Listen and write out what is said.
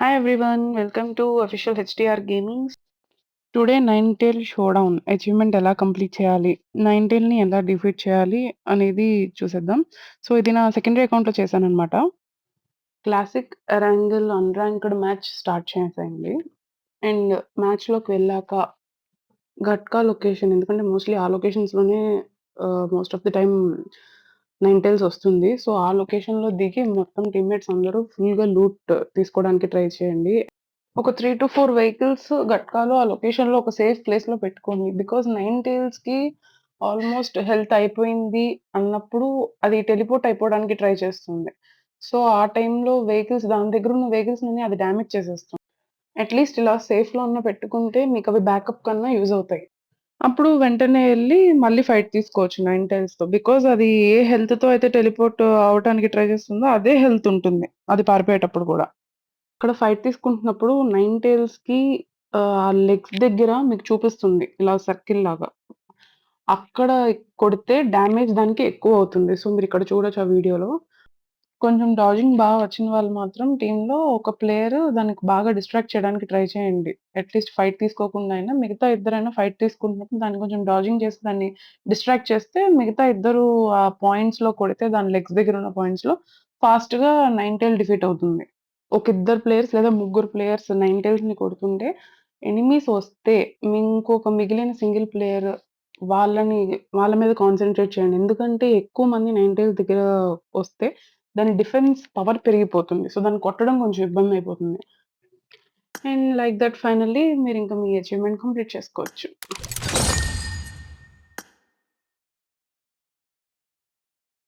Hi everyone, welcome to official HDR Gaming. Today 9 showdown achievement ఎలా complete చేయాలి? 9 ఎలా defeat చేయాలి? అనేది చూసేద్దాం. సో, ఇది నా సెకండరీ అకౌంట్‌లో చేశాననమాట. క్లాసిక్, ఎరాంగిల్, అన్‌రాంక్డ్ మ్యాచ్ స్టార్ట్ చేసేయండి. అండ్ మ్యాచ్‌లోకి వెళ్ళాక గట్కా లొకేషన్ ఎందుకంటే మోస్ట్‌లీ ఆ లొకేషన్స్‌లోనే మోస్ట్ ఆఫ్ ది టైమ్ 9 వస్తుంది. సో, ఆ లొకేషన్‌లో దిగి మొత్తం టీమ్‌మేట్స్ అందరూ ఫుల్‌గా లూట్ తీసుకోవడానికి ట్రై చేయండి. ఒక 3-4 వెహికల్స్ గట్కాలో ఆ లొకేషన్‌లో ఒక సేఫ్ ప్లేస్‌లో పెట్టుకోండి. బికాజ్ 9 టైల్స్‌కి ఆల్మోస్ట్ హెల్త్ అయిపోయింది అన్నప్పుడు అది టెలిపోర్ట్ అయిపోవడానికి ట్రై చేస్తుంది. సో, ఆ టైంలో వెహికల్స్ దాని దగ్గరున్న వెహికల్స్‌నన్నీ అది డ్యామేజ్ చేసేస్తుంది. అట్‌లీస్ట్ ఇలా సేఫ్‌లో అన్నా పెట్టుకుంటే మీకవి బ్యాకప్ కన్నా యూజ్ అవుతాయి. అప్పుడు వెంటనే ఎళ్లి మళ్ళీ ఫైట్ తీసుకోవచ్చు 9 టైల్స్‌తో. బికాజ్ అది ఏ హెల్త్‌తో అయితే టెలిపోర్ట్ అవ్వటానికి ట్రై చేస్తుందో అదే హెల్త్ ఉంటుంది. అది పారిపోయేటప్పుడు గూడా. అక్కడ ఫైట్ తీసుకుంటున్నప్పుడు 9 టైల్స్‌కి ఆ లెగ్స్ దగ్గర మీకు చూపిస్తుంది. ఇలా సర్కిల్ లాగా. అక్కడ కొడితే డ్యామేజ్ దానికి ఎక్కువవుతుంది. సో, మీరిక్కడ చూడొచ్చు ఆ వీడియోలో. కొంచెం డాజింగ్ వచ్చిన వాళ్ళు మాత్రం టీమ్‌లో ఒక ప్లేయర్ దానికి బాగా డిస్ట్రాక్ట్ చేయడానికి ట్రై చేయండి. అట్‌లీస్ట్ ఫైట్ తీసుకోకుండా అయినా మిగతా ఇద్దరైనా ఫైట్ తీసుకుంటున్నప్పుడు దాన్ని కొంచెం డాజింగ్ చేసి దాన్ని డిస్ట్రాక్ట్ చేస్తే మిగతా ఇద్దరు ఆ పాయింట్స్‌లో కొడితే దాని లెగ్స్ దగ్గర ఉన్న పాయింట్స్‌లో ఫాస్ట్‌గా 9 టైల్ డిఫీట్ అవుతుంది. ఒక ఇద్దరు ప్లేయర్స్ లేదా ముగ్గురు ప్లేయర్స్ 9 టైల్స్‌ని కొడుతుంటే ఎనిమీస్ వస్తే ఇంకొక మిగిలిన సింగిల్ ప్లేయర్ వాళ్ళ మీద కాన్సంట్రేట్ చేయండి. ఎందుకంటే ఎక్కువ మంది 9 టైల్స్ దగ్గర వస్తే దాని డిఫెన్స్ పవర్ పెరిగిపోతుంది. సో, దాన్ని కొట్టడం కొంచెం ఇబ్బందయిపోతుంది. అండ్ లైక్ థట్ ఫైనల్లీ మీరింక మీ అచీవ్‌మెంట్ కంప్లీట్ చేసుకోవచ్చు.